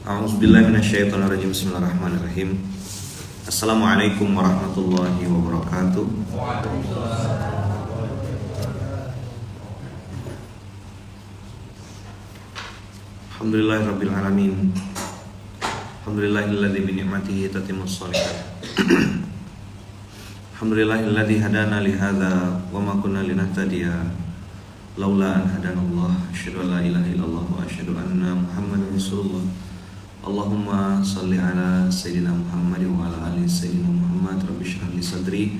A'udzubillahi minasyaitonirrajim. Bismillahirrahmanirrahim. Assalamualaikum warahmatullahi wabarakatuh. Alhamdulillahirabbil alamin. Alhamdulillahilladzi bi ni'matihi tatimmus shalihat. Alhamdulillahilladzi hadana li hadza wa ma kunna linahtadiya laula an hadanallah. Asyhadu an la ilaha illallah wa asyhadu anna Muhammadar Rasulullah. Allahumma salli ala Sayyidina Muhammad wa ala ali Sayyidina Muhammad. Rabbi shrah li sadri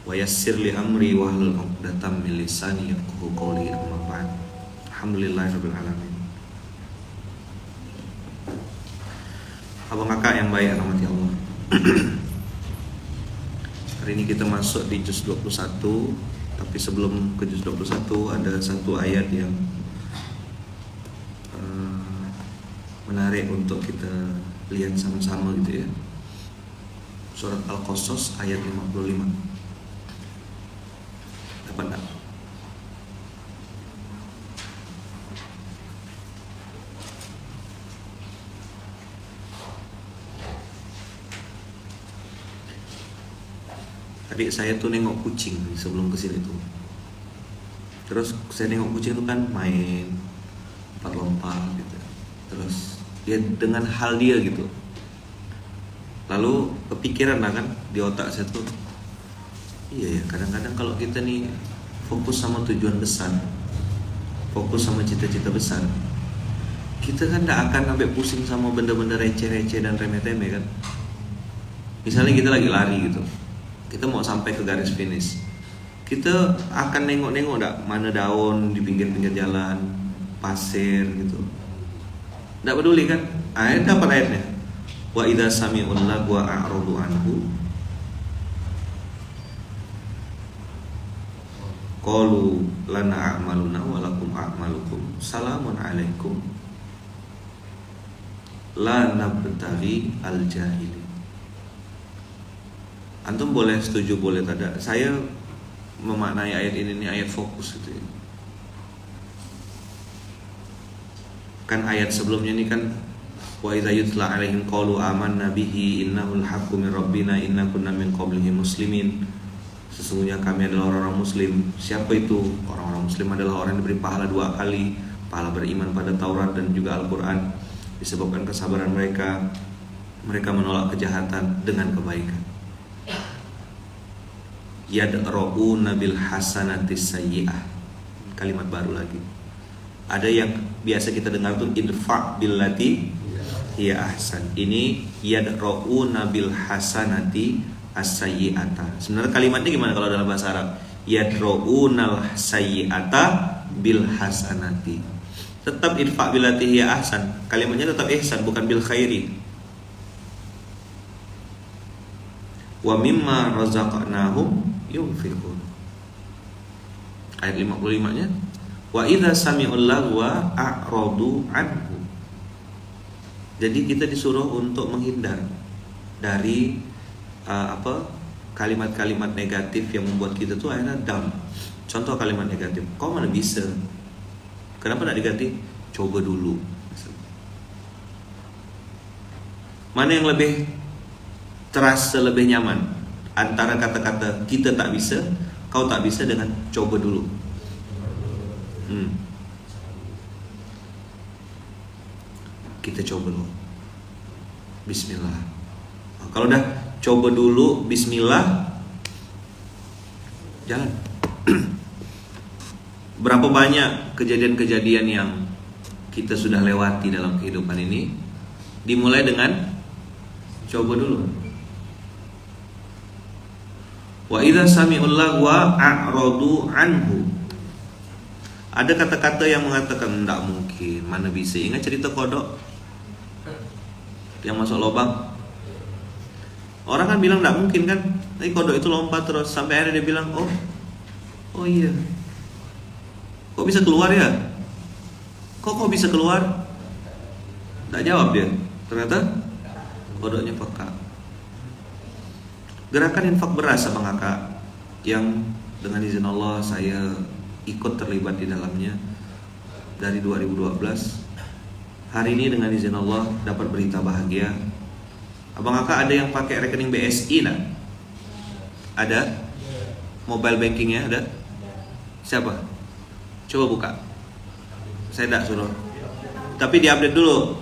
wa yassir li amri wa hlul 'uqdatam min lisani yafqahu qawli. Amma ba'd. Alhamdulillahirabbil alamin. Abang kakak yang baik rahmati Allah. Hari ini kita masuk di juz 21. Tapi sebelum ke juz 21 ada satu ayat yang menarik untuk kita lihat sama-sama gitu ya. Surat Al-Qasas ayat 55. Dapat tak? Adik saya tuh nengok kucing sebelum kesini tuh. Terus saya nengok kucing tuh kan main lompat gitu. Terus dia dengan hal dia gitu. Lalu kepikiran lah kan di otak saya tuh, iya ya, kadang-kadang kalau kita nih fokus sama tujuan besar, fokus sama cita-cita besar, kita kan gak akan sampai pusing sama benda-benda receh-receh dan remeh-temeh kan. Misalnya kita lagi lari gitu, kita mau sampai ke garis finish, kita akan nengok-nengok gak mana daun di pinggir-pinggir jalan, pasir gitu. Tidak peduli kan? Ayat dapat ayatnya. Wa idza sami'ul lagwa a'radu anhu. Qalu lana a'maluna wa lakum a'malukum. Salamun alaikum. La nabtaghi al-jahili. Antum boleh setuju boleh tidak. Saya memaknai ayat ini ayat fokus gitu ya. Kan ayat sebelumnya ini kan wa idza yutla alaihim qalu amanna bihi innahul haqqu min rabbina inna kunna min qablihi muslimin. Sesungguhnya kami adalah orang-orang muslim. Siapa itu? Orang-orang muslim adalah orang yang diberi pahala 2 kali, pahala beriman pada Taurat dan juga Al-Qur'an, disebabkan kesabaran mereka. Mereka menolak kejahatan dengan kebaikan. Yadra'una bil hasanatis sayyi'ah. Kalimat baru lagi. Ada yang biasa kita dengar tuh idfa billati hiya ahsan. Ini yadra'una bil hasanati as-sayyi'ata. Sebenarnya kalimatnya gimana kalau dalam bahasa Arab? Yadra'unal sayyi'ata bil hasanati. Tetap idfa billati hiya ahsan. Kalimatnya tetap ihsan, bukan bil khairi. Wa mimma razaqnahum yunfiqun. Ayat 55-nya wa idza sami'ul lagwa a'radu anhu. Jadi kita disuruh untuk menghindar dari kalimat-kalimat negatif yang membuat kita tuh akhirnya down. Contoh kalimat negatif, kau mana bisa? Kenapa tidak negatif? Coba dulu. Mana yang lebih terasa lebih nyaman antara kata-kata kita tak bisa, kau tak bisa dengan coba dulu? Kita coba dulu. Bismillah. Kalau udah coba dulu Bismillah, jalan. Berapa banyak kejadian-kejadian yang kita sudah lewati dalam kehidupan ini dimulai dengan coba dulu. Wa idza sami'ul lagwa a'radu anhu. Ada kata-kata yang mengatakan tidak mungkin, mana bisa. Ingat cerita kodok yang masuk lubang? Orang kan bilang tidak mungkin kan, tapi kodok itu lompat terus sampai akhirnya dia bilang, oh iya, kok bisa keluar ya? Kok bisa keluar? Tak jawab dia. Ternyata kodoknya peka. Gerakan infak beras abang kakak yang dengan izin Allah saya ikut terlibat di dalamnya dari 2012. hari ini dengan izin Allah dapat berita bahagia. Abang kakak ada yang pakai rekening BSI nak? Ada? Mobile bankingnya ada? Siapa? Coba buka. Saya tak suruh. Tapi diupdate dulu.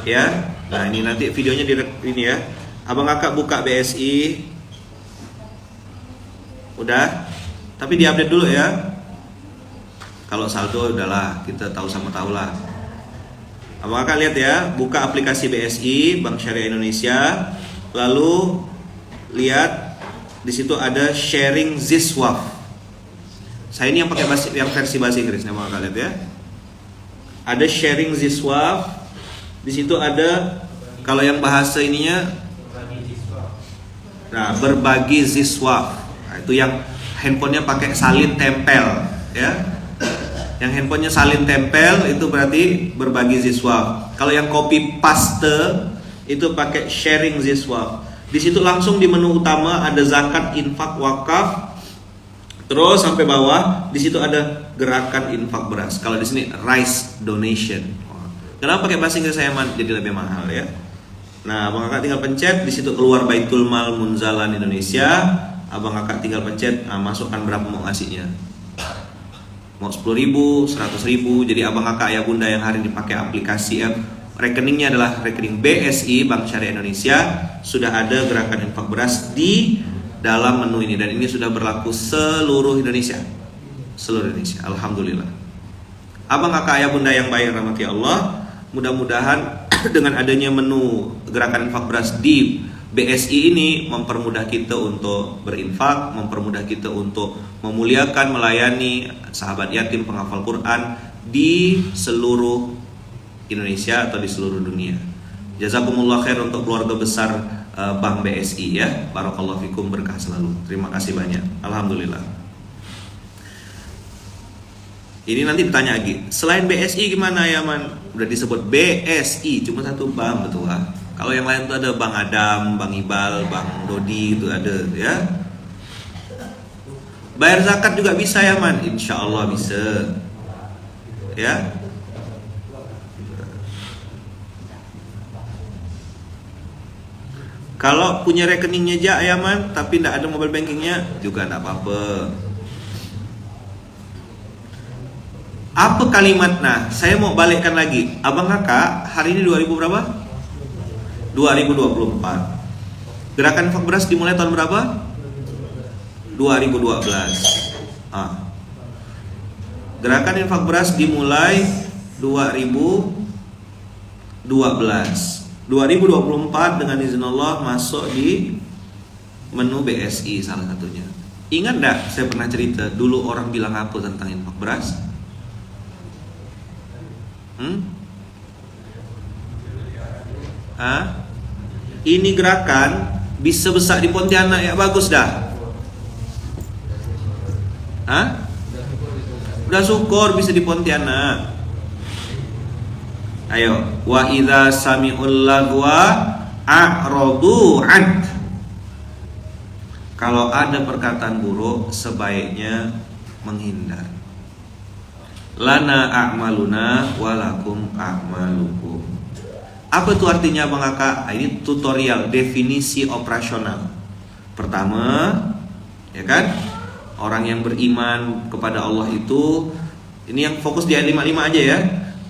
Ya. Nah, ini nanti videonya ini ya. Abang kakak buka BSI. Udah. Tapi diupdate dulu ya. Kalau saldo udahlah, kita tahu sama tahu lah. Abang kakak lihat ya, buka aplikasi BSI Bank Syariah Indonesia. Lalu lihat di situ ada sharing ZisWaf. Saya ini yang pakai versi bahasa Inggris, abang kakak lihat ya. Ada sharing ZisWaf. Di situ ada, kalau yang bahasa ininya, nah, berbagi ZisWaf. Nah, itu yang handphonenya pakai salin tempel, ya. Yang handphonenya salin tempel itu berarti berbagi ZisWaf. Kalau yang copy paste itu pakai sharing ZisWaf. Di situ langsung di menu utama ada zakat, infak, wakaf. Terus sampai bawah di situ ada gerakan infak beras. Kalau di sini rice donation. Kenapa pakai bahasa Inggris saya jadi lebih mahal ya? Nah, abang kakak tinggal pencet di situ keluar Baitul Mal Munzalan Indonesia. Abang kakak tinggal pencet, masukkan berapa mau ngasihnya. Mau 10.000, 100.000. Jadi abang kakak ya bunda yang hari ini pakai aplikasi rekeningnya adalah rekening BSI Bank Syariah Indonesia, sudah ada gerakan infak beras di dalam menu ini dan ini sudah berlaku seluruh Indonesia. Seluruh Indonesia. Alhamdulillah. Abang kakak ya bunda yang baik rahmati Allah, mudah-mudahan dengan adanya menu gerakan infak beras di BSI ini mempermudah kita untuk berinfak, mempermudah kita untuk memuliakan, melayani sahabat yatim penghafal Quran di seluruh Indonesia atau di seluruh dunia. Jazakumullah khair untuk keluarga besar Bank BSI ya. Barakallahu fikum, berkah selalu. Terima kasih banyak. Alhamdulillah. Ini nanti ditanya lagi, selain BSI gimana ya man? Udah disebut BSI, cuma satu bank betul lah. Kalau yang lain tuh ada Bang Adam, Bang Ibal, Bang Dodi itu ada ya. Bayar zakat juga bisa ya man? Insya Allah bisa. Ya. Kalau punya rekeningnya aja ya man, tapi tidak ada mobile bankingnya juga tidak apa-apa. Apa kalimat? Nah, saya mau balikkan lagi. Abang kakak, hari ini 2000 berapa? 2024. Gerakan infak beras dimulai tahun berapa? 2012. Gerakan infak beras dimulai 2012. 2024 dengan izin Allah masuk di menu BSI salah satunya. Ingat enggak saya pernah cerita dulu orang bilang apa tentang infak beras? Ini gerakan bisa besar di Pontianak ya, bagus dah. Udah syukur bisa di Pontianak. Ayo, wa idza sami'ul lagwa a'radu an. Kalau ada perkataan buruk sebaiknya menghindar. Lana a'maluna walakum a'malukum. Apa itu artinya Bang Kakak? Ini tutorial definisi operasional. Pertama, ya kan? Orang yang beriman kepada Allah itu, ini yang fokus di ayat 55 aja ya.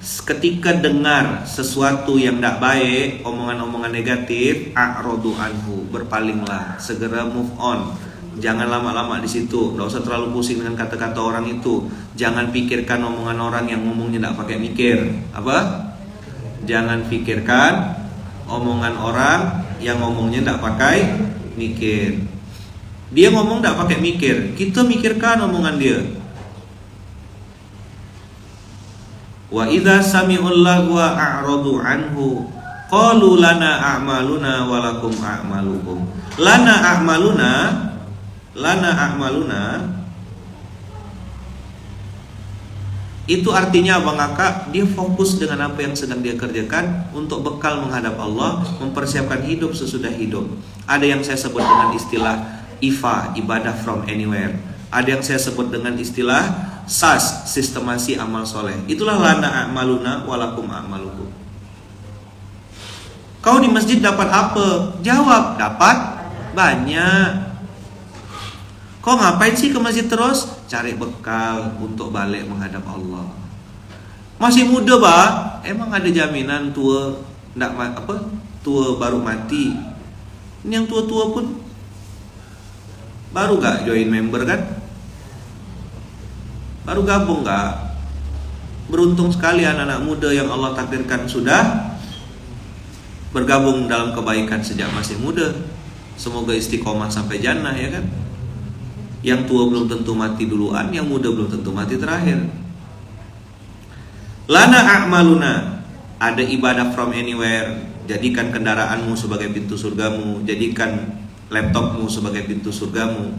Ketika dengar sesuatu yang tidak baik, omongan-omongan negatif, a'radu anhu, berpalinglah, segera move on. Jangan lama-lama di situ, nggak usah terlalu pusing dengan kata-kata orang itu. Jangan pikirkan omongan orang yang ngomongnya tidak pakai mikir. Apa? Jangan pikirkan omongan orang yang ngomongnya tidak pakai mikir. Dia ngomong tidak pakai mikir, kita mikirkan omongan dia. Wa idza sami'ul lagwa a'radu anhu qalu lana a'maluna wa lakum a'malukum. Lana a'maluna itu artinya Abang Kakak dia fokus dengan apa yang sedang dia kerjakan untuk bekal menghadap Allah, mempersiapkan hidup sesudah hidup. Ada yang saya sebut dengan istilah IFA, ibadah from anywhere. Ada yang saya sebut dengan istilah SAS, sistemasi amal soleh. Itulah lana a'maluna walakum a'malukum. Kau di masjid dapat apa? Jawab, dapat banyak. Kau ngapain sih ke masjid terus? Cari bekal untuk balik menghadap Allah. Masih muda bah, emang ada jaminan tua tua baru mati. Ini yang tua-tua pun baru gak join member kan? Baru gabung gak? Beruntung sekali anak-anak muda yang Allah takdirkan sudah bergabung dalam kebaikan sejak masih muda. Semoga istiqomah sampai jannah ya kan. Yang tua belum tentu mati duluan, yang muda belum tentu mati terakhir. Lana a'maluna, ada ibadah from anywhere. Jadikan kendaraanmu sebagai pintu surgamu, jadikan laptopmu sebagai pintu surgamu.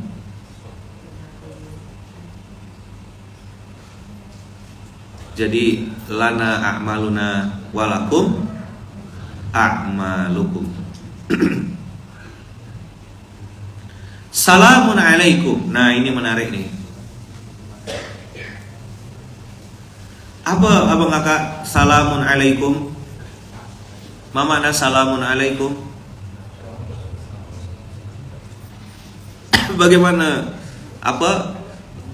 Jadi lana a'maluna walakum a'malukum. Salamun alaikum. Nah, ini menarik nih. Apa abang kakak salamun alaikum? Mama ada salamun alaikum. Bagaimana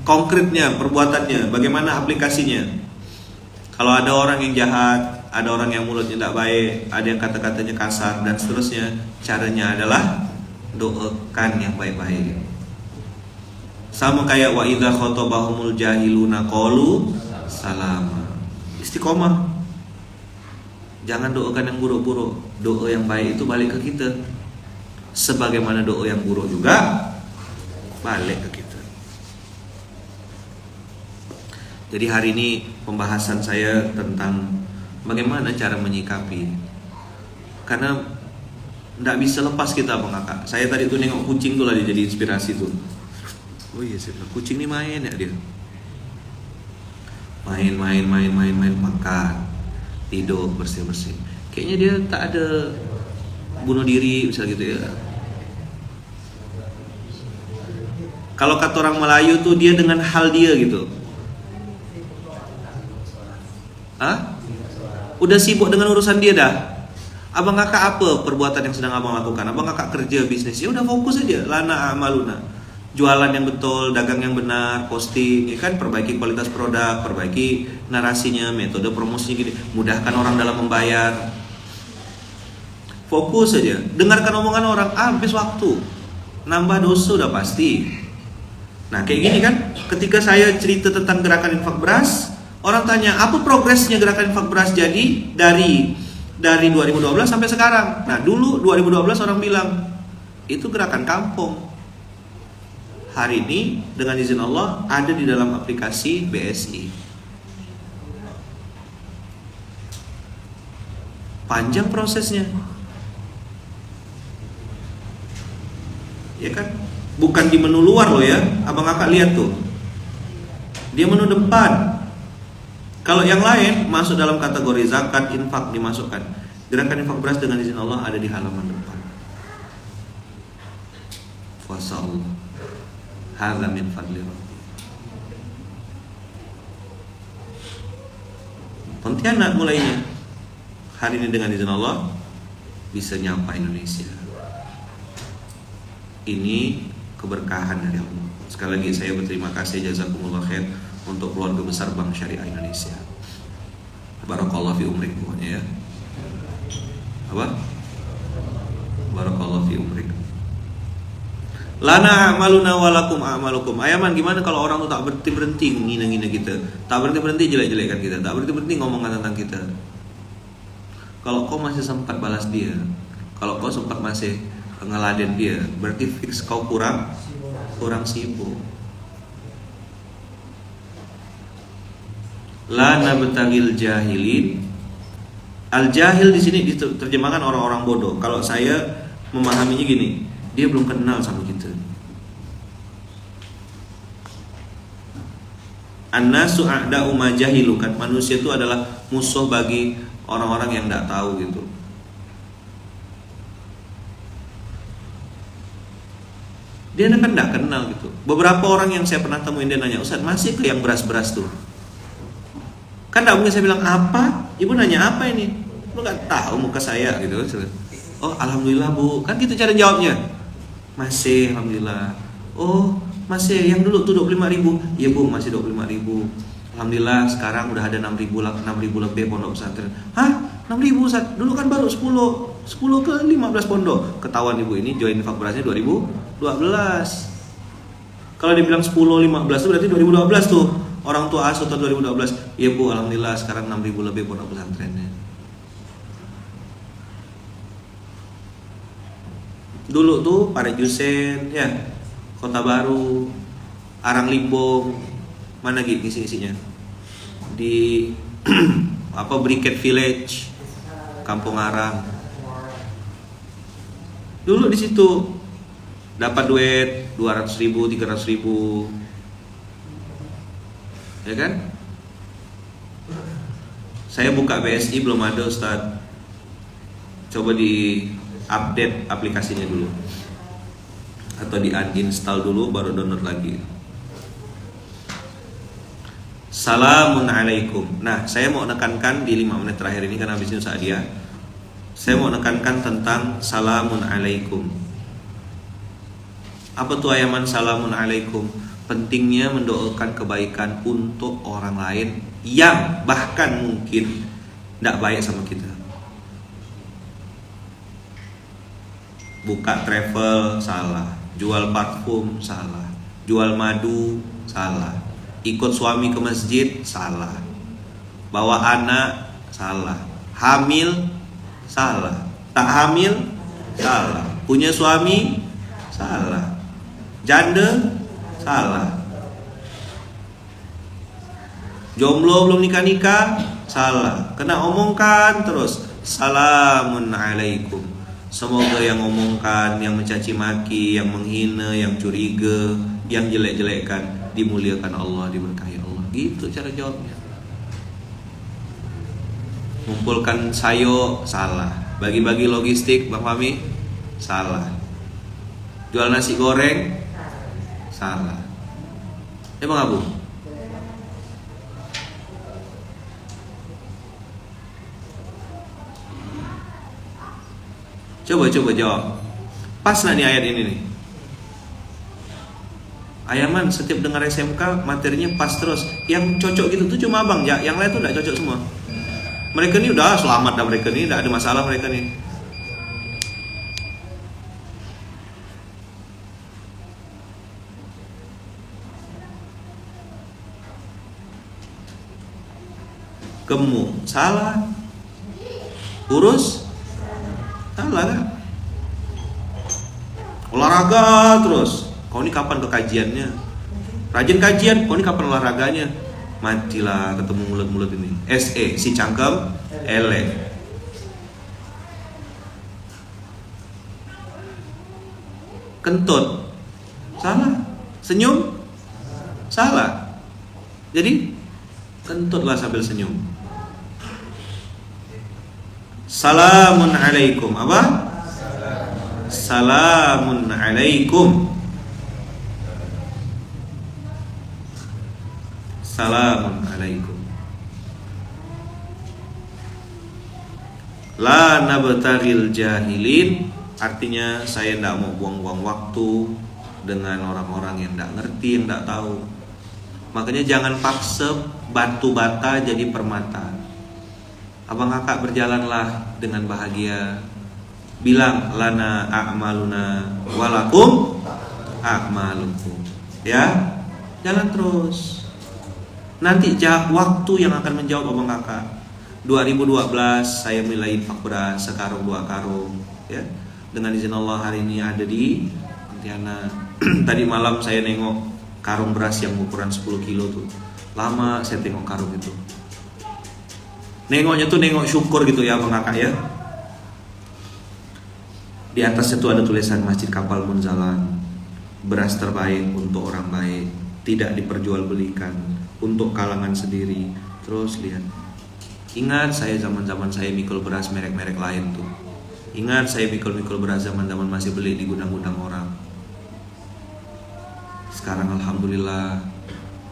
konkretnya, perbuatannya, bagaimana aplikasinya? Kalau ada orang yang jahat, ada orang yang mulutnya tidak baik, ada yang kata-katanya kasar dan seterusnya, caranya adalah doakan yang baik-baik. Sama kayak wa idza khatabahumul jahiluna qalu salama. Istiqomah. Jangan doakan yang buruk-buruk. Doa yang baik itu balik ke kita. Sebagaimana doa yang buruk juga balik ke kita. Jadi hari ini pembahasan saya tentang bagaimana cara menyikapi. Karena tidak bisa lepas kita Bang Kakak. Saya tadi tuh nengok kucing tuh lah, dia jadi inspirasi tuh. Oh iya, saya bilang, kucing ini main ya dia. Main, makan, tidur, bersih. Kayaknya dia tak ada bunuh diri misalnya gitu ya. Kalau kata orang Melayu tuh dia dengan hal dia gitu. Udah sibuk dengan urusan dia dah. Abang kakak apa perbuatan yang sedang abang lakukan? Abang kakak kerja bisnis, ya udah fokus aja. Lana amaluna, jualan yang betul, dagang yang benar, posting, ya kan, perbaiki kualitas produk, perbaiki narasinya, metode promosinya gini, mudahkan orang dalam membayar. Fokus aja, dengarkan omongan orang, habis waktu, nambah dosa udah pasti. Nah kayak gini kan, ketika saya cerita tentang gerakan infak beras, orang tanya apa progresnya gerakan infak beras jadi dari 2012 sampai sekarang. Nah dulu 2012 orang bilang itu gerakan kampung. Hari ini dengan izin Allah ada di dalam aplikasi BSI. Panjang prosesnya, ya kan? Bukan di menu luar loh ya. Abang kakak lihat tuh, dia menu depan. Kalau yang lain masuk dalam kategori zakat, infak dimasukkan. Gerakan infak beras dengan izin Allah ada di halaman depan. Puasa Allah. Hadza min fadli Rabbi. Pontianak mulainya. Hari ini dengan izin Allah bisa nyapa Indonesia. Ini keberkahan dari Allah. Sekali lagi saya berterima kasih, jazakumullah khair, untuk keluarga besar Bank Syariah Indonesia. Barakallahu fi umrik pokoknya ya. Apa? Barakallahu fi umrik. Lana a'maluna walakum a'malukum. Ayaman, gimana kalau orang tuh tak berhenti ngina-ngina kita, tak berhenti jelek-jelekan kita, tak berhenti ngomongkan tentang kita. Kalau kau masih sempat balas dia, kalau kau sempat masih ngeladen dia, berarti fix kau kurang sibuk. La nabtagil jahilin. Al-jahil di sini diterjemahkan orang-orang bodoh. Kalau saya memahaminya gini, dia belum kenal sama kita. An-nasu a'da'u ma jahilu, kan manusia itu adalah musuh bagi orang-orang yang tidak tahu gitu. Dia kan nggak kenal gitu. Beberapa orang yang saya pernah temuin dia nanya, Ustaz masih ke yang beras-beras tuh? Kan nggak mungkin saya bilang apa? Ibu nanya apa ini? Lu nggak tahu muka saya gitu. Oh alhamdulillah bu, kan gitu cara jawabnya. Masih alhamdulillah. Oh masih yang dulu tuh 25.000. Iya bu masih 25.000. Alhamdulillah sekarang udah ada 6.000 lebih pondok pesantren. Hah 6.000 Ustaz? Dulu kan baru 10 ke 15 pondok. Ketahuan ibu ini join infak berasnya 2012. Kalau dibilang 10, 15 itu berarti 2012 tuh. Orang tua asuh tahun 2012. Iya bu, alhamdulillah sekarang 6.000 lebih pondok pesantrennya. Dulu tuh Pare Jusen, ya, Kota Baru, Arang Limbong, mana gitu isi-isinya? Di Briket Village, Kampung Arang. Dulu di situ dapat duit 200.000, 300.000, ya kan? Saya buka BSI belum ada Ustaz. Coba di update aplikasinya dulu, atau di uninstall dulu baru download lagi. Salamun alaikum. Nah, saya mau nekankan di 5 menit terakhir ini karena habis ini Ustaz dia. Saya mau nekankan tentang salamun alaikum. Apa tuh ayaman salamun alaikum? Pentingnya mendoakan kebaikan untuk orang lain yang bahkan mungkin tidak baik sama kita. Buka travel salah, jual parfum salah, jual madu salah, ikut suami ke masjid salah, bawa anak salah, hamil salah, tak hamil salah, punya suami salah, janda salah, jomblo belum nikah salah, kena omongkan terus salamun alaikum. Semoga yang ngomongkan, yang mencaci maki, yang menghina, yang curiga, yang jelek-jelekkan dimuliakan Allah, diberkahi Allah. Gitu cara jawabnya. Ngumpulkan sayo salah, bagi-bagi logistik Bang Fahmi salah, jual nasi goreng salah. Emang Abu? Coba jawab. Pas nggak nih ayat ini nih? Ayaman setiap dengar SMK materinya pas terus. Yang cocok gitu tuh cuma abang ya, yang lain tuh nggak cocok semua. Mereka ini udah selamat dah, mereka ini nggak ada masalah mereka nih. Gemuk salah, kurus salah kan? Olahraga terus, kau ini kapan ke kajiannya? Rajin kajian, kau ini kapan olahraganya? Matilah ketemu mulut-mulut ini. SE, si cangkem, ele. Kentut salah, senyum salah. Jadi kentutlah sambil senyum. Salamun alaikum. Apa? Salamun alaikum. Salamun alaikum. La nabtaghil jahilin. Artinya saya tidak mau buang-buang waktu dengan orang-orang yang tidak ngerti, yang tidak tahu. Makanya jangan paksa batu bata jadi permata. Abang kakak berjalanlah dengan bahagia. Bilang lana a'maluna walakum a'malukum. Ya, jalan terus. Nanti waktu yang akan menjawab abang kakak. 2012 saya mulai infak beras sekarung 2 karung. Ya, dengan izin Allah hari ini ada di Pontianak. Tadi malam saya nengok karung beras yang ukuran 10 kilo tuh. Lama saya tengok karung itu. Nengoknya tuh nengok syukur gitu ya Bang Kakak ya. Di atasnya tuh ada tulisan Masjid Kapal Munzalan. Beras terbaik untuk orang baik, tidak diperjualbelikan, untuk kalangan sendiri. Terus lihat. Ingat saya zaman-zaman saya mikul beras merek-merek lain tuh. Ingat saya mikul beras zaman-zaman masih beli di gudang-gudang orang. Sekarang alhamdulillah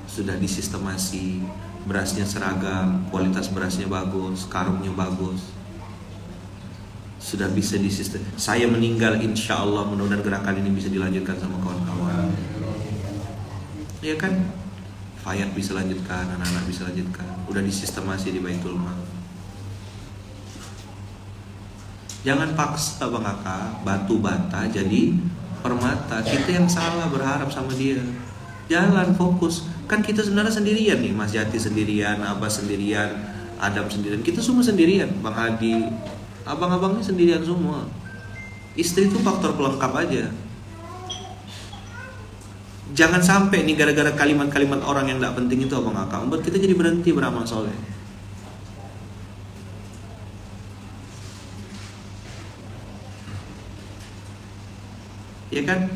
sudah disistemasi, berasnya seragam, kualitas berasnya bagus, karungnya bagus, sudah bisa disistem. Saya meninggal, insya Allah mudah-mudahan gerakan ini bisa dilanjutkan sama kawan-kawan, ya kan? Fayat bisa lanjutkan, anak-anak bisa lanjutkan, udah disistemasi di Baitul Mal. Jangan paksa Bang Kakak batu bata jadi permata. Kita yang salah berharap sama dia. Jalan fokus. Kan kita sebenarnya sendirian nih, Mas Jati sendirian, Abah sendirian, Adam sendirian. Kita semua sendirian, Bang Adi, abang-abangnya sendirian semua. Istri itu faktor pelengkap aja. Jangan sampai nih gara-gara kalimat-kalimat orang yang gak penting itu Abang Kakak membuat kita jadi berhenti beramal soleh. Ya kan?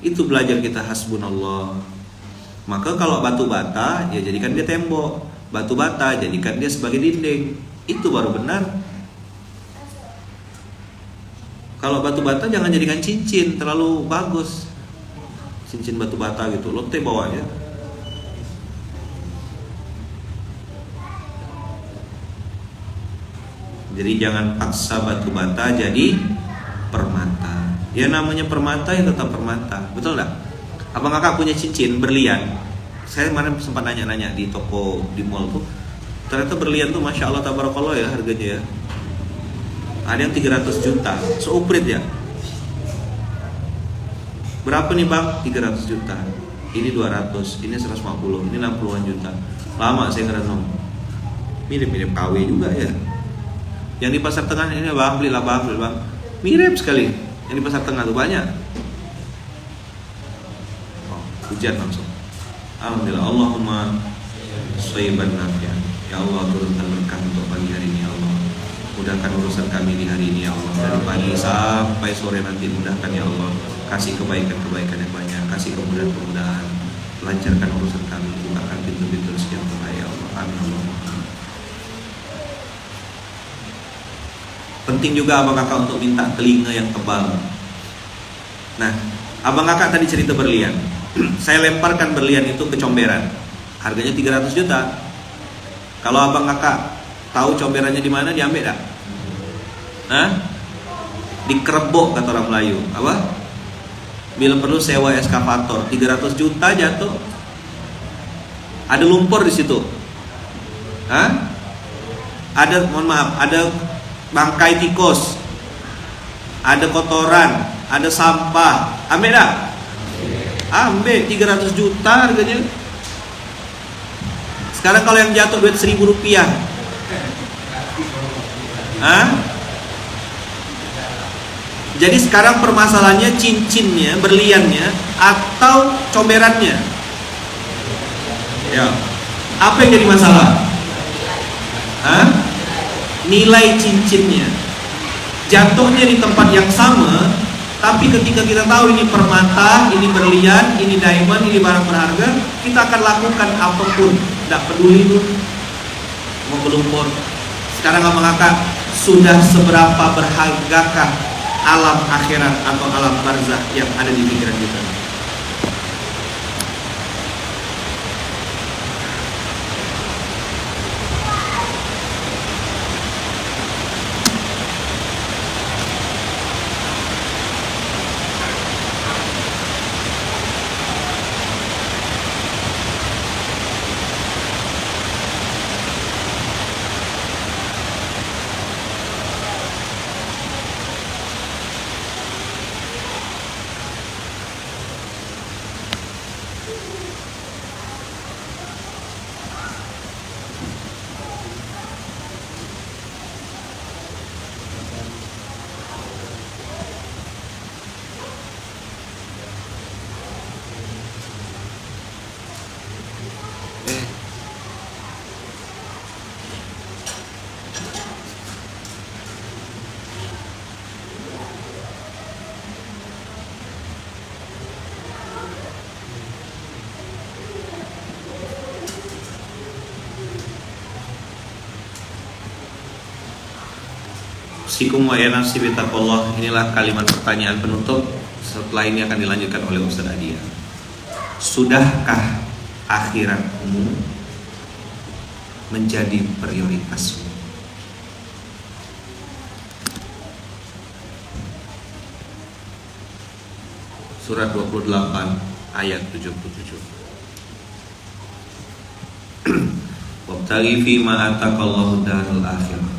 Itu belajar kita hasbunallah. Maka kalau batu bata, ya jadikan dia tembok. Batu bata, jadikan dia sebagai dinding. Itu baru benar. Kalau batu bata jangan jadikan cincin, terlalu bagus. Cincin batu bata gitu, lotte bawanya. Jadi jangan paksa batu bata jadi permata. Ya namanya permata ya tetap permata, betul nggak? Abang Kakak punya cincin berlian. Saya kemarin sempat nanya-nanya di toko di mall tuh, ternyata berlian tuh masya Allah tabarakallah ya harganya ya. Ada yang 300 juta, seuprit ya. Berapa nih bang? 300 juta. Ini 200, ini 150, ini 60-an juta. Lama saya ngerenung. Mirip-mirip KW juga ya. Yang di pasar tengah ini bang, belilah bang, beli bang. Mirip sekali. Yang di pasar tengah tuh banyak. Oh, hujan langsung. Alhamdulillah. Allahumma shayyiban nafi'an. Ya Allah, turunkan berkah untuk pagi hari ini ya Allah. Mudahkan urusan kami di hari ini ya Allah. Dari pagi sampai sore nanti mudahkan ya Allah. Kasih kebaikan-kebaikan yang banyak, kasih kemudahan-kemudahan. Lancarkan urusan kami, bukakan pintu-pintu rezeki yang terbaik ya Allah. Amin Allahumma. Penting juga Abang Kakak untuk minta telinga yang tebal. Nah, Abang Kakak tadi cerita berlian. Saya lemparkan berlian itu ke comberan. Harganya 300 juta. Kalau Abang Kakak tahu comberannya di mana, diambil tak? Hah? Dikerebok kata orang Melayu. Apa? Bila perlu sewa eskavator, 300 juta jatuh. Ada lumpur di situ. Hah? Ada, mohon maaf, ada bangkai tikus, ada kotoran, ada sampah. Ambil tak? Ambil, 300 juta harganya. Sekarang kalau yang jatuh duit 1.000 rupiah. Hah? Jadi sekarang permasalahannya cincinnya, berliannya, atau comberannya. Ya. Apa yang jadi masalah? Hah? Nilai cincinnya. Jatuhnya di tempat yang sama, tapi ketika kita tahu ini permata, ini berlian, ini diamond, ini barang berharga, kita akan lakukan apapun. Tidak peduli itu mau berlumpur. Sekarang Abang Kakak, sudah seberapa berhargakah alam akhirat atau alam barzakh yang ada di pikiran kita? Sikum wa ya nafsi bitaqullah. Inilah kalimat pertanyaan penutup. Setelah ini akan dilanjutkan oleh Ustaz Adia. Sudahkah akhiratmu menjadi prioritasmu? Surat 28 ayat 77. Wabtaghi fima ataqallahu darul akhirah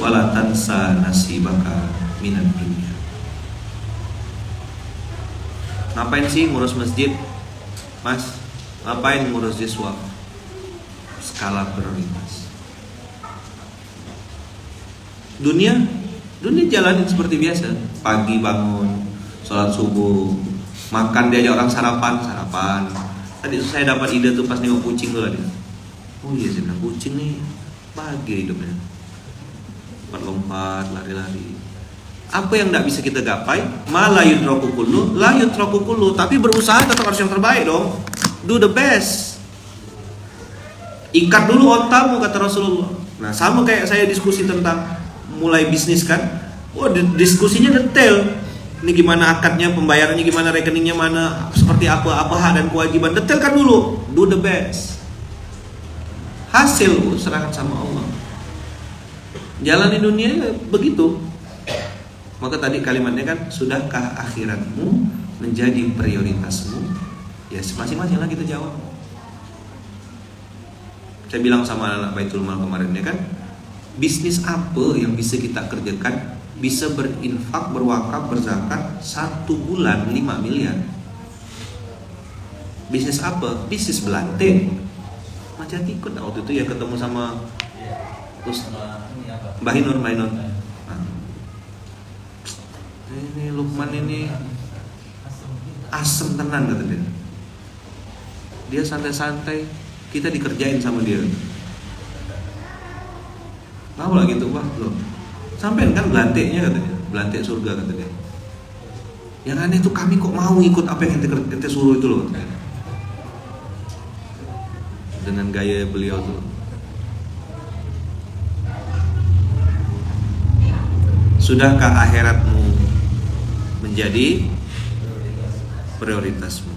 wala tansa nasibaka minad dunya. Ngapain sih ngurus masjid, Mas? Ngapain ngurus siswa? Skala prioritas. Dunia jalanin seperti biasa. Pagi bangun, sholat subuh, makan diajak orang sarapan. Tadi saya dapat ide tuh pas nengok kucing tuh dia. Oh iya sih, kucing nih bahagia hidupnya. Lompat, lari-lari. Apa yang tidak bisa kita gapai? La yutraku kullu, tapi berusaha tetap harus yang terbaik dong. Do the best. Ikat dulu otakmu, kata Rasulullah. Nah, sama kayak saya diskusi tentang mulai bisnis kan. Diskusinya detail. Ini gimana akadnya, pembayarannya gimana, rekeningnya mana, seperti apa hak dan kewajiban. Detailkan dulu. Do the best. Hasil serahkan sama Allah. Jalan di dunia begitu. Maka tadi kalimatnya kan, sudahkah akhiratmu menjadi prioritasmu? Ya masing-masing lah kita jawab. Saya bilang sama anak Baitul Mal kemarin ya kan, bisnis apa yang bisa kita kerjakan, bisa berinfak, berwakaf, berzakat 1 bulan 5 miliar. Bisnis apa? Bisnis belante. Macam ikut waktu itu ya ketemu sama Mbah Inur. Ini Lukman ini asem tenan kata dia. Dia santai-santai, kita dikerjain sama dia. Tahu lah gitu Pak, loh. Sampai kan belantiknya katanya, belantik surga kata dia. Yang aneh itu kami kok mau ikut apa yang ente suruh itu loh. Dengan gaya beliau tuh. Sudahkah akhiratmu menjadi prioritasmu?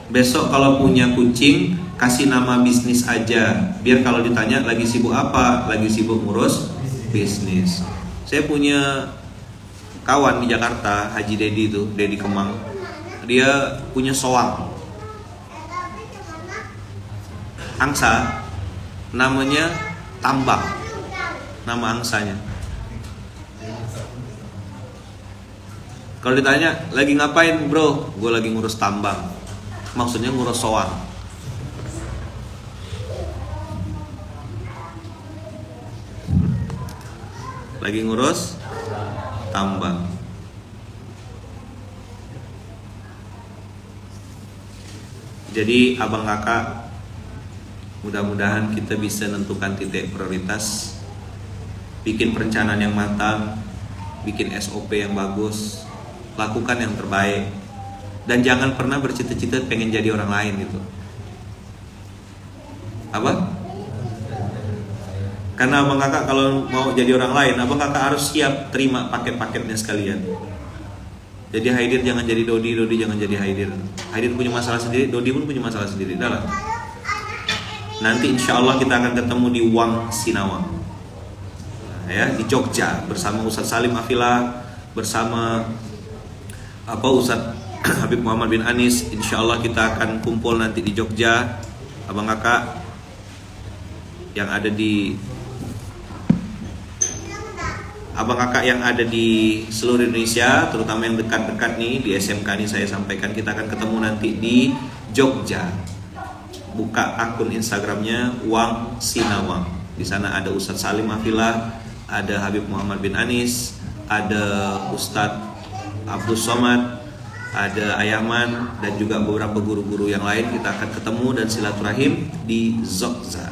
Besok kalau punya kucing, kasih nama bisnis aja. Biar kalau ditanya lagi sibuk apa, lagi sibuk ngurus bisnis. Saya punya kawan di Jakarta, Haji Dedi itu, Dedi Kemang. Dia punya soang angsa, namanya Tambang, nama angsanya. Kalau ditanya lagi ngapain bro, gue lagi ngurus tambang. Maksudnya ngurus soang. Lagi ngurus tambang. Jadi abang kakak, mudah-mudahan kita bisa nentukan titik prioritas, bikin perencanaan yang matang, bikin SOP yang bagus, lakukan yang terbaik, dan jangan pernah bercita-cita pengen jadi orang lain gitu. Apa? Karena abang kakak kalau mau jadi orang lain, abang kakak harus siap terima paket-paketnya sekalian. Jadi Haidir jangan jadi Dodi, Dodi jangan jadi Haidir. Haidir punya masalah sendiri, Dodi pun punya masalah sendiri. Dah lah. Nanti insya Allah kita akan ketemu di Wang Sinawang, ya, di Jogja bersama Ustadz Salim Afila, bersama Ustadz Habib Muhammad bin Anis. Insya Allah kita akan kumpul nanti di Jogja. Abang kakak yang ada di seluruh Indonesia, terutama yang dekat-dekat nih di SMK nih, saya sampaikan kita akan ketemu nanti di Jogja. Buka akun Instagramnya Wang Sinawang. Di sana ada Ustadz Salim Afila, ada Habib Muhammad bin Anis, ada Ustadz Abdul Somad, ada Ayaman, dan juga beberapa guru-guru yang lain. Kita akan ketemu dan silaturahim di Jogja,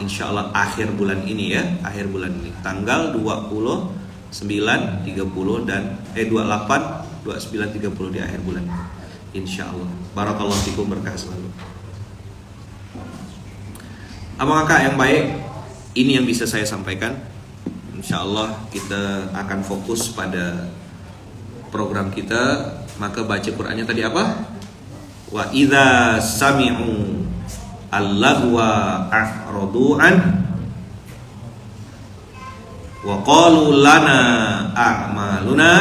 insya Allah akhir bulan ini ya, akhir bulan ini tanggal 21 9.30 dan 28, 29.30 di akhir bulan. Insyaallah. Barakallahu fikum, berkah selalu. Abang kakak yang baik, ini yang bisa saya sampaikan. Insyaallah kita akan fokus pada program kita. Maka baca Qur'annya tadi apa? Wa idza sami'u al-lagwa a'radu an wa qalu lana a'maluna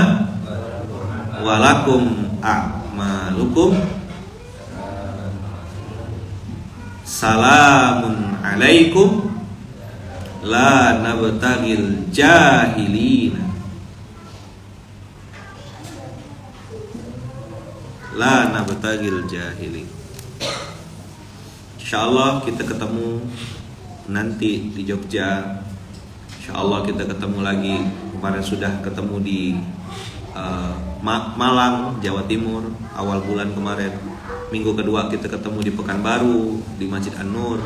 wa lakum a'malukum salamun alaikum la nabtaghil jahilina la nabtaghil jahilin. Insyaallah kita ketemu nanti di Jogja. Insyaallah kita ketemu lagi. Kemarin sudah ketemu di Malang, Jawa Timur awal bulan kemarin. Minggu kedua kita ketemu di Pekanbaru, di Masjid An-Nur.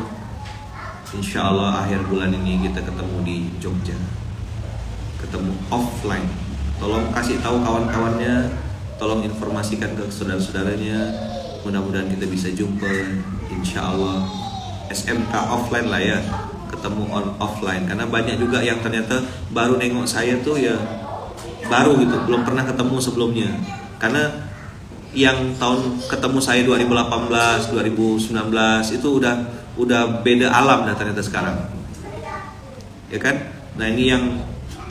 Insyaallah akhir bulan ini kita ketemu di Jogja. Ketemu offline. Tolong kasih tahu kawan-kawannya, tolong informasikan ke saudara-saudaranya. Mudah-mudahan kita bisa jumpa. Insyaallah SMK offline lah ya, ketemu offline. Karena banyak juga yang ternyata baru nengok saya tuh ya baru gitu, belum pernah ketemu sebelumnya. Karena yang tahun ketemu saya 2018, 2019 itu udah beda alam dah ternyata sekarang. Ya kan? Nah, ini yang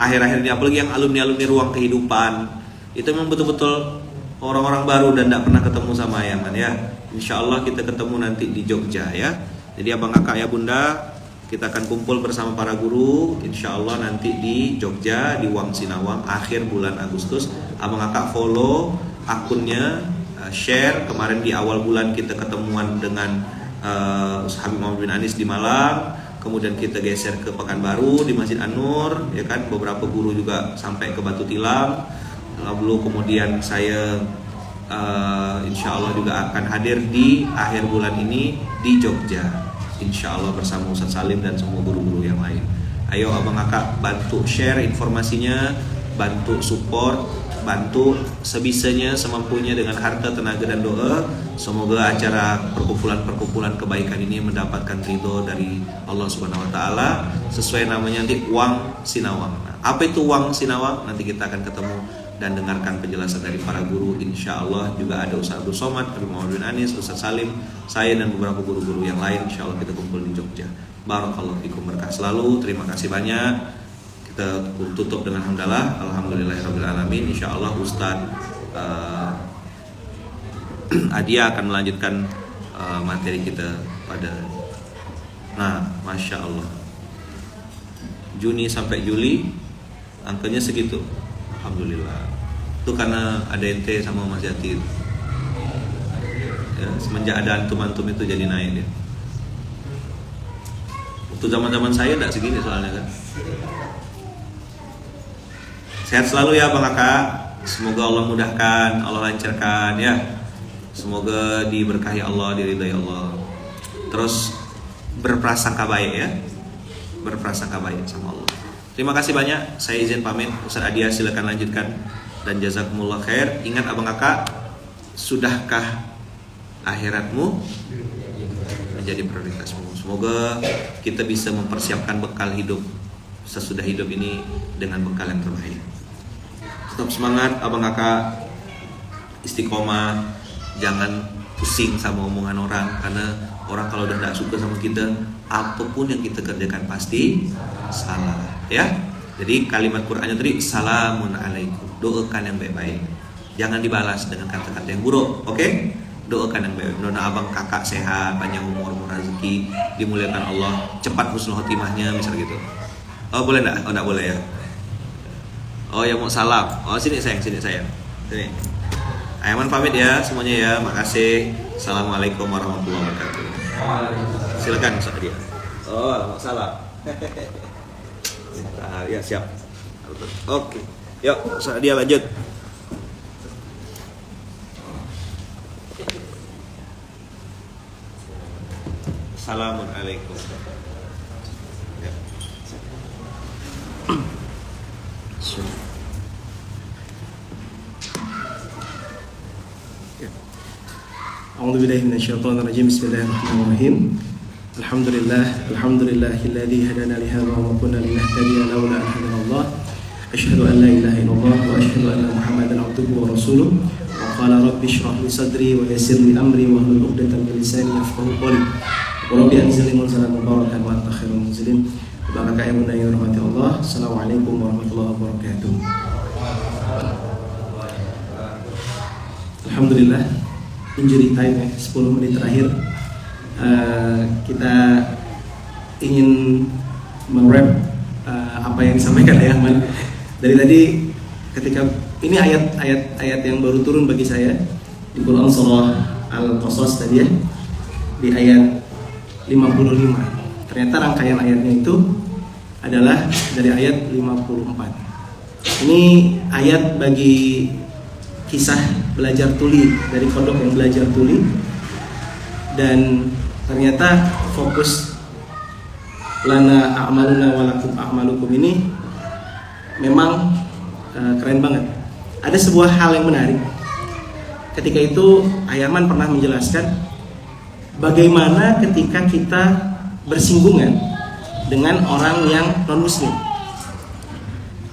akhir-akhir ini, apalagi yang alumni-alumni ruang kehidupan, itu memang betul-betul orang-orang baru dan tidak pernah ketemu sama Ayaman ya. Insyaallah kita ketemu nanti di Jogja ya. Jadi abang kakak ya bunda, kita akan kumpul bersama para guru insyaallah nanti di Jogja, di Wang Sinawang akhir bulan Agustus. Abang kakak follow akunnya, share. Kemarin di awal bulan kita ketemuan dengan Habib Muhammad bin Anis di Malang. Kemudian kita geser ke Pekanbaru di Masjid An-Nur, ya kan. Beberapa guru juga sampai ke Batu Tilam. Lalu kemudian saya insya Allah juga akan hadir di akhir bulan ini di Jogja, insya Allah bersama Ustaz Salim dan semua guru-guru yang lain. Ayo abang kakak bantu share informasinya, bantu support, bantu sebisanya, semampunya dengan harta, tenaga dan doa. Semoga acara perkumpulan kebaikan ini mendapatkan ridho dari Allah Subhanahu Wa Taala sesuai namanya nanti Wang Sinawang. Nah, apa itu Wang Sinawang? Nanti kita akan ketemu dan dengarkan penjelasan dari para guru. Insya Allah juga ada Ustaz Abdul Somad, Habib Muhammad bin Anis, Ustaz Salim, saya dan beberapa guru-guru yang lain. Insya Allah kita kumpul di Jogja. Barakallahu fikum, berkah selalu. Terima kasih banyak. Kita tutup dengan hamdalah, alhamdulillahirabbil alamin. Insya Allah Ustaz Adia akan melanjutkan materi kita pada. Nah, masya Allah. Juni sampai Juli angkanya segitu. Alhamdulillah. Itu karena ada ente sama Mas Yati. Ya, semenjak ada antum-antum itu jadi naik dia. Waktu zaman-zaman saya tidak segini soalnya kan. Sehat selalu ya Bang Kakak. Semoga Allah mudahkan, Allah lancarkan ya. Semoga diberkahi Allah, diridai Allah. Terus berprasangka baik ya. Berprasangka baik sama Allah. Terima kasih banyak. Saya izin pamit. Ustaz Adia silakan lanjutkan. Dan jazakumullah khair. Ingat abang kakak, sudahkah akhiratmu menjadi prioritasmu? Semoga kita bisa mempersiapkan bekal hidup sesudah hidup ini dengan bekal yang terbaik. Tetap semangat abang kakak, istiqomah, jangan pusing sama omongan orang. Karena orang kalau udah tidak suka sama kita, apapun yang kita kerjakan pasti salah ya. Jadi kalimat Qur'annya tadi salamun alaikum, doakan yang baik-baik, jangan dibalas dengan kata-kata yang buruk. Oke? Doakan yang baik. Doa abang kakak sehat, panjang umur, murah rezeki, dimuliakan Allah, cepat husnul khotimahnya misal gitu. Oh boleh enggak? Oh enggak boleh ya. Oh ya mau salam. Oh sini sayang, sini sayang. Sini. Ayaman pamit ya semuanya ya. Makasih. Assalamualaikum warahmatullahi wabarakatuh. Silakan Ustaz Adia. Oh, mau salam. Ya siap. Oke. Yuk, Ustaz Adia lanjut. Assalamualaikum. Ya. A'udzubillahi minasyaitonirrajim. Bismillahirrahmanirrahim. Alhamdulillahilladzi hadana li hadza wa ma kunna linahtadiya laula an hadanallah. Asyhadu an la ilaha illallah wa asyhadu anna Muhammadan abduhu wa rasuluh. Wa qala rabbi shrah li sadri wa yassir li amri wa hlul 'uqdatam min lisani yafqahu qawli. Wa rabbi anzilni munzalan mubarakan wa anta khairul munzilin. Barakah yang bunda yang dirahmati Allah. Assalamualaikum warahmatullahi wabarakatuh. Alhamdulillah, injury time ya, 10 menit terakhir. Kita ingin merap apa yang disampaikan ya Ahmad. Dari tadi ketika ini ayat yang baru turun bagi saya di Quran surah Al-Qasas tadi ya, di ayat 55. Ternyata rangkaian ayatnya itu adalah dari ayat 54. Ini ayat bagi kisah belajar tuli dari kodok yang belajar tuli, dan ternyata fokus lana a'maluna walakum a'malukum ini memang keren banget. Ada sebuah hal yang menarik. Ketika itu Ayaman pernah menjelaskan bagaimana ketika kita bersinggungan dengan orang yang non muslim.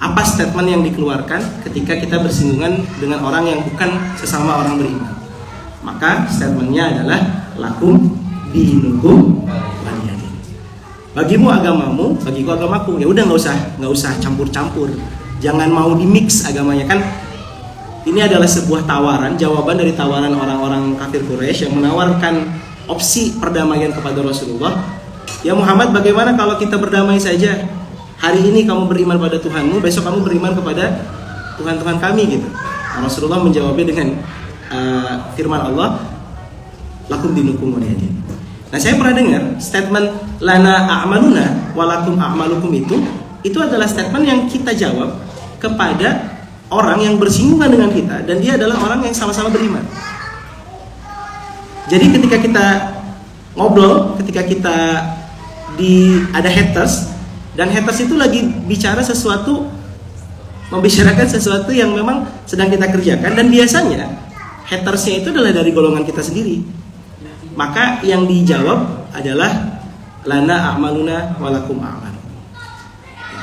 Apa statement yang dikeluarkan ketika kita bersinggungan dengan orang yang bukan sesama orang beriman? Maka statementnya adalah lakum dinukum waliyadin. Bagimu agamamu, bagiku agamaku. Ya udah nggak usah campur-campur. Jangan mau di mix agamanya kan. Ini adalah sebuah tawaran, jawaban dari tawaran orang-orang kafir Quraisy yang menawarkan opsi perdamaian kepada Rasulullah. Ya Muhammad, bagaimana kalau kita berdamai saja? Hari ini kamu beriman pada Tuhanmu, besok kamu beriman kepada Tuhan-Tuhan kami gitu. Nah, Rasulullah menjawabnya dengan firman Allah, lakum dinukum waliyadin. Nah, saya pernah dengar statement lana a'maluna walakum a'malukum itu adalah statement yang kita jawab kepada orang yang bersinggungan dengan kita dan dia adalah orang yang sama-sama beriman. Jadi ketika kita ngobrol, ketika kita ada haters, dan haters itu lagi bicara sesuatu, membicarakan sesuatu yang memang sedang kita kerjakan, dan biasanya hatersnya itu adalah dari golongan kita sendiri. Maka yang dijawab adalah lana a'maluna walakum a'mal.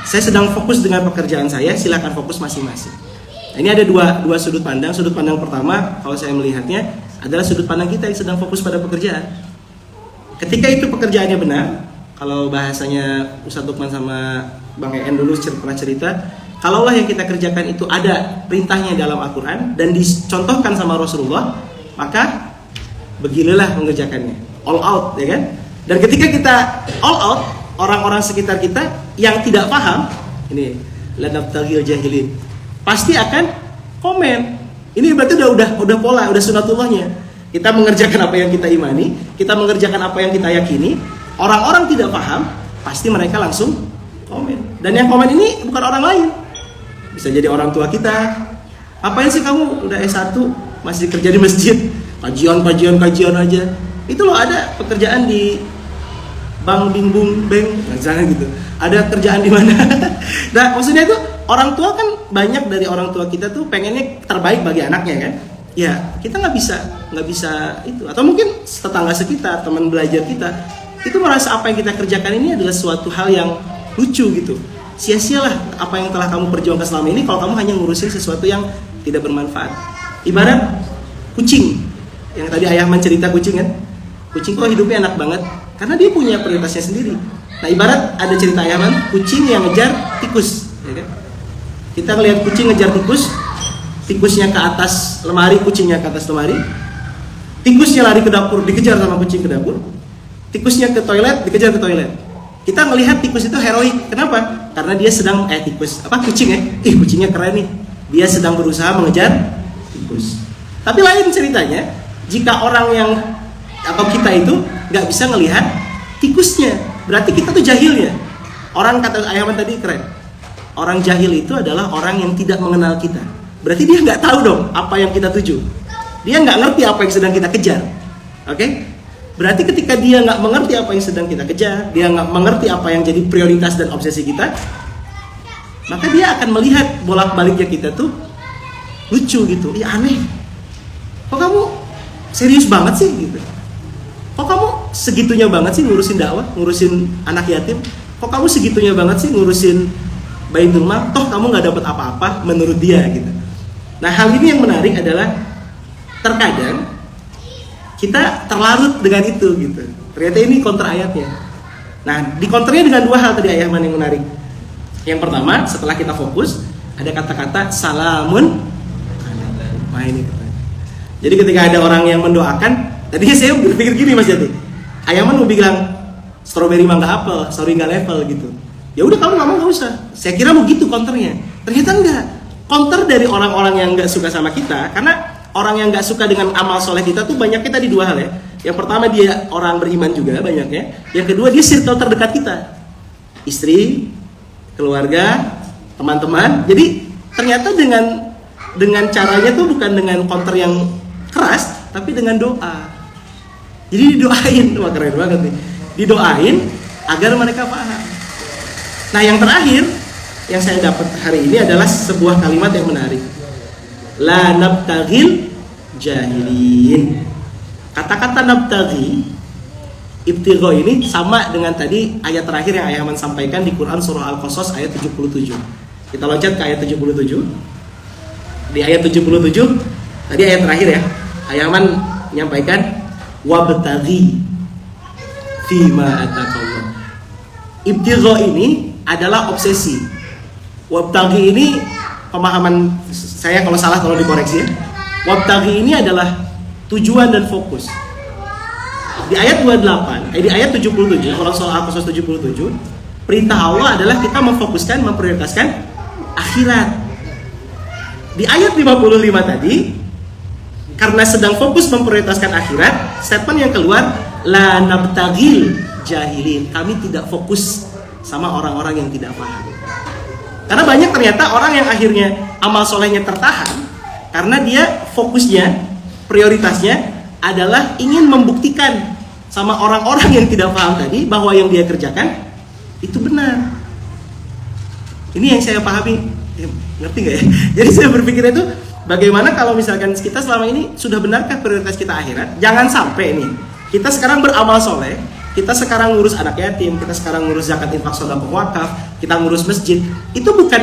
Saya sedang fokus dengan pekerjaan saya, silakan fokus masing-masing. Nah, ini ada dua sudut pandang. Sudut pandang pertama, kalau saya melihatnya, adalah sudut pandang kita yang sedang fokus pada pekerjaan. Ketika itu pekerjaannya benar, kalau bahasanya Ustadz Lukman sama Bang En dulu pernah cerita, kalaulah yang kita kerjakan itu ada perintahnya dalam Al-Quran dan dicontohkan sama Rasulullah, maka beginilah mengerjakannya, all out, ya kan? Dan ketika kita all out, orang-orang sekitar kita yang tidak paham, ini lanabtaghil jahilin, pasti akan komen. Ini berarti udah pola, udah sunatullahnya. Kita mengerjakan apa yang kita imani, kita mengerjakan apa yang kita yakini. Orang-orang tidak paham, pasti mereka langsung komen. Dan yang komen ini bukan orang lain, bisa jadi orang tua kita. Apain sih kamu udah S1 masih kerja di masjid, kajian aja. Itu loh, ada pekerjaan di bank bingbung bank, misalnya gitu. Ada kerjaan di mana? Nah, maksudnya itu orang tua kan, banyak dari orang tua kita tuh pengennya terbaik bagi anaknya kan. Ya, kita nggak bisa itu. Atau mungkin tetangga sekitar, teman belajar kita, itu merasa apa yang kita kerjakan ini adalah suatu hal yang lucu gitu. Sia-sialah apa yang telah kamu perjuangkan selama ini kalau kamu hanya ngurusin sesuatu yang tidak bermanfaat. Ibarat kucing, yang tadi ayah mencerita kucing kan. Kucing kok hidupnya enak banget karena dia punya prioritasnya sendiri. Nah, ibarat ada cerita ayah kucing yang ngejar tikus, ya kan? Kita ngelihat kucing ngejar tikus, tikusnya ke atas lemari, kucingnya ke atas lemari. Tikusnya lari ke dapur, dikejar sama kucing ke dapur. Tikusnya ke toilet, dikejar ke toilet. Kita melihat tikus itu heroik. Kenapa? Karena dia sedang kucing ya. Kucingnya keren nih. Dia sedang berusaha mengejar tikus. Tapi lain ceritanya, jika orang yang atau kita itu nggak bisa melihat tikusnya, berarti kita tuh jahil ya. Orang kata Ayaman tadi keren. Orang jahil itu adalah orang yang tidak mengenal kita. Berarti dia nggak tahu dong apa yang kita tuju. Dia nggak ngerti apa yang sedang kita kejar. Oke? Berarti ketika dia nggak mengerti apa yang sedang kita kejar, dia nggak mengerti apa yang jadi prioritas dan obsesi kita, maka dia akan melihat bolak-baliknya kita tuh lucu gitu. Ya aneh, kok kamu serius banget sih gitu. Kok kamu segitunya banget sih ngurusin dakwah, ngurusin anak yatim? Kok kamu segitunya banget sih ngurusin Baitul Mal? Toh kamu nggak dapat apa-apa menurut dia gitu. Nah, hal ini yang menarik adalah terkadang kita terlarut dengan itu gitu. Ternyata ini counter ayatnya. Nah, di counternya dengan dua hal tadi Ayahman yang menarik. Yang pertama, setelah kita fokus, ada kata-kata salamun. Nah, ini katanya. Jadi ketika ada orang yang mendoakan, tadinya saya berpikir gini Mas Jati. Ayahman mau bilang strawberry mangga apel, sorry nggak level gitu. Ya udah kamu nggak usah. Saya kira mau gitu counternya. Ternyata enggak. Counter dari orang-orang yang nggak suka sama kita, karena orang yang nggak suka dengan amal soleh kita tuh banyaknya tadi dua hal ya. Yang pertama dia orang beriman juga banyaknya. Yang kedua dia circle terdekat kita, istri, keluarga, teman-teman. Jadi ternyata dengan caranya tuh bukan dengan counter yang keras, tapi dengan doa. Jadi didoain, wah keren banget nih. Didoain agar mereka paham. Nah yang terakhir yang saya dapat hari ini adalah sebuah kalimat yang menarik. La nabtaghil jahilin. Kata-kata nabtaghi, ibtigha ini sama dengan tadi ayat terakhir yang Ayahman sampaikan di Quran surah Al-Qasas ayat 77. Kita loncat ke ayat 77. Di ayat 77 tadi ayat terakhir ya. Ayahman menyampaikan wabtaghi fima atakallah. Ibtigha ini adalah obsesi. Wabtaghi ini pemahaman saya, kalau salah tolong dikoreksi ya. Wabtaghi ini adalah tujuan dan fokus. Di ayat 28, di ayat 77, kalau soal Al-Qasas 77, perintah Allah adalah kita memfokuskan, memprioritaskan akhirat. Di ayat 55 tadi, karena sedang fokus memprioritaskan akhirat, statement yang keluar, la nabtaghil jahilin. Kami tidak fokus sama orang-orang yang tidak paham. Karena banyak ternyata orang yang akhirnya amal solehnya tertahan karena dia fokusnya, prioritasnya adalah ingin membuktikan sama orang-orang yang tidak paham tadi bahwa yang dia kerjakan itu benar. Ini yang saya pahami, ngerti nggak ya? Jadi saya berpikir itu bagaimana kalau misalkan kita selama ini sudah benarkah prioritas kita akhirat? Jangan sampai nih kita sekarang beramal soleh, kita sekarang ngurus anak yatim, kita sekarang ngurus zakat, infak, sedekah, wakaf, kita ngurus masjid. Itu bukan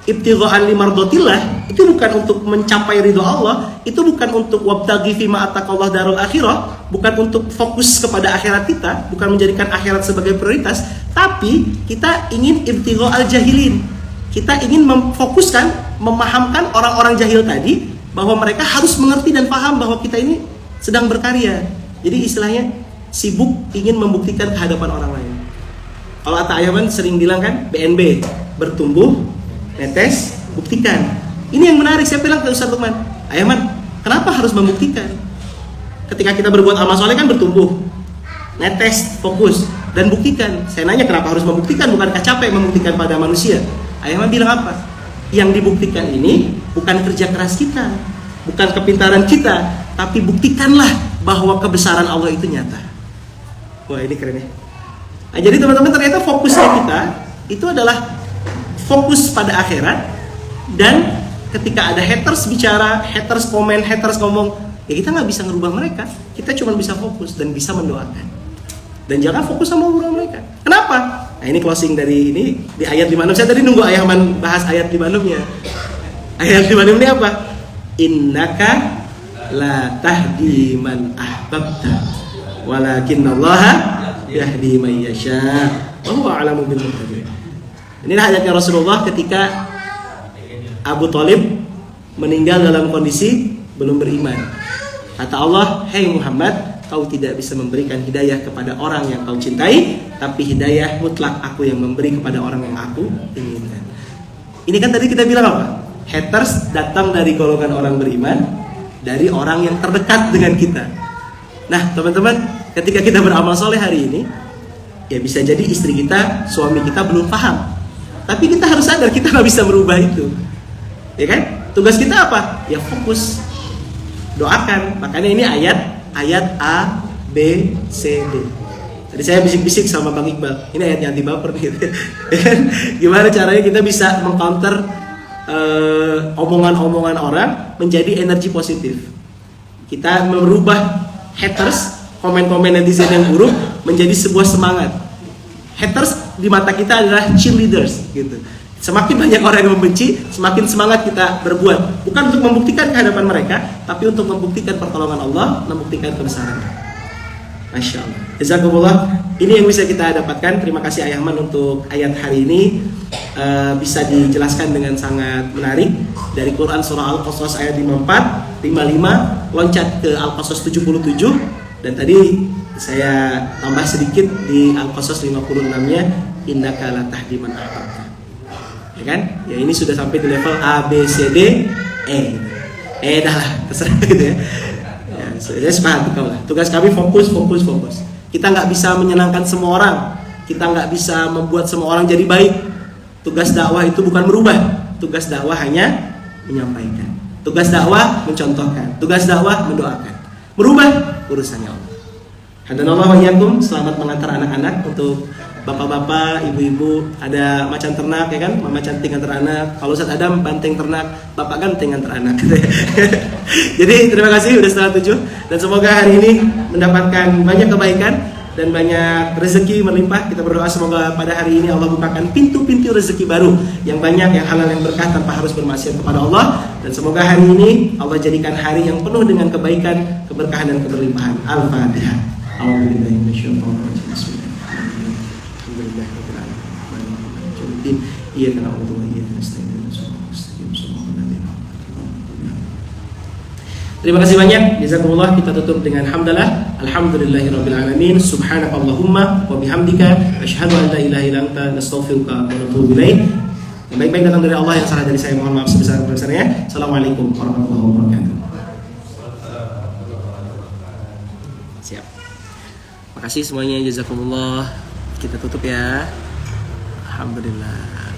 ibtighaan limardotillah, itu bukan untuk mencapai ridho Allah, itu bukan untuk wabtaghi fima atakallah darul akhirah, bukan untuk fokus kepada akhirat kita, bukan menjadikan akhirat sebagai prioritas, tapi kita ingin ibtigha al-jahilin. Kita ingin memfokuskan, memahamkan orang-orang jahil tadi bahwa mereka harus mengerti dan paham bahwa kita ini sedang berkarya. Jadi istilahnya sibuk ingin membuktikan kehadapan orang lain. Kalau Atta Ayahman sering bilang kan, BNB, bertumbuh, netes, buktikan. Ini yang menarik, saya bilang ke Ustaz Lukman, Ayahman, kenapa harus membuktikan? Ketika kita berbuat amal soleh kan bertumbuh, netes, fokus, dan buktikan. Saya nanya kenapa harus membuktikan, bukankah capek membuktikan pada manusia? Ayahman bilang apa? Yang dibuktikan ini bukan kerja keras kita, bukan kepintaran kita, tapi buktikanlah bahwa kebesaran Allah itu nyata. Wah ini keren ya. Nah, jadi teman-teman ternyata fokusnya kita itu adalah fokus pada akhirat. Dan ketika ada haters bicara, haters komen, haters ngomong, ya kita nggak bisa ngerubah mereka. Kita cuma bisa fokus dan bisa mendoakan. Dan jangan fokus sama urusan mereka. Kenapa? Nah ini closing dari ini di ayat 56. Saya tadi nunggu Ayahman bahas ayat 56-nya. Ayat 56 ini apa? Innaka la tahdi man ahbabta walakinnallaha yahdi man yasha wa huwa a'lamu bil muhtadin. Inilah ayatnya Rasulullah ketika Abu Thalib meninggal dalam kondisi belum beriman. Kata Allah, "Hai Muhammad, kau tidak bisa memberikan hidayah kepada orang yang kau cintai, tapi hidayah mutlak aku yang memberi kepada orang yang aku inginkan." Ini kan tadi kita bilang apa? Haters datang dari golongan orang beriman, dari orang yang terdekat dengan kita. Nah teman-teman, ketika kita beramal soleh hari ini, ya bisa jadi istri kita, suami kita belum paham, tapi kita harus sadar kita nggak bisa merubah itu, ya kan? Tugas kita apa? Ya fokus, doakan. Makanya ini ayat A, B, C, D. Tadi saya bisik-bisik sama Bang Iqbal, ini ayatnya anti baper gitu. Gimana caranya kita bisa mengcounter omongan-omongan orang menjadi energi positif. Kita merubah haters, komen-komen netizen yang buruk menjadi sebuah semangat. Haters di mata kita adalah cheerleaders gitu. Semakin banyak orang yang membenci, semakin semangat kita berbuat. Bukan untuk membuktikan kehadapan mereka, tapi untuk membuktikan pertolongan Allah, membuktikan kebesaran. Masya Allah. Jazakumullah. Ini yang bisa kita dapatkan. Terima kasih Ayahman untuk ayat hari ini. Bisa dijelaskan dengan sangat menarik. Dari Quran surah Al-Qasas ayat 54, 55, loncat ke Al-Qasas 77. Dan tadi saya tambah sedikit di Al-Qasas 56-nya, innaka la tahdi man ahbabta. Ya kan? Ya ini sudah sampai di level A, B, C, D, E. Dah lah, terserah gitu ya. Ya, saya sepakat kau lah. Tugas kami fokus. Kita nggak bisa menyenangkan semua orang. Kita nggak bisa membuat semua orang jadi baik. Tugas dakwah itu bukan merubah. Tugas dakwah hanya menyampaikan. Tugas dakwah mencontohkan. Tugas dakwah mendoakan. Merubah urusannya Allah. Hadanallahu wa iyyakum. Selamat mengantar anak-anak. Untuk bapak-bapak, ibu-ibu, ada macan ternak ya kan, mama cantik antar anak. Kalau Ustaz Adam banteng ternak, bapak ganteng antar anak. Jadi terima kasih udah 6:30 dan semoga hari ini mendapatkan banyak kebaikan dan banyak rezeki melimpah. Kita berdoa semoga pada hari ini Allah bukakan pintu-pintu rezeki baru yang banyak, yang halal, yang berkah tanpa harus bermaksiat kepada Allah. Dan semoga hari ini Allah jadikan hari yang penuh dengan kebaikan, keberkahan dan keberlimpahan. Al-Fatihah. A'udzubillahi minasyaitonir rajim. Iyyaka na'budu wa iyyaka nasta'in. Terima kasih banyak. Jazakumullah. Kita tutup dengan hamdalah. Alhamdulillahirabbil alamin. Subhanakallahumma wa bihamdika asyhadu an la ilaha illa anta nastaghfiruka wa natubu ilaik. Yang baik-baik datang dari Allah, yang salah dari saya mohon maaf sebesar-besarnya. Assalamualaikum warahmatullahi wabarakatuh. Siap. Makasih semuanya. Jazakumullah. Kita tutup ya. Alhamdulillah.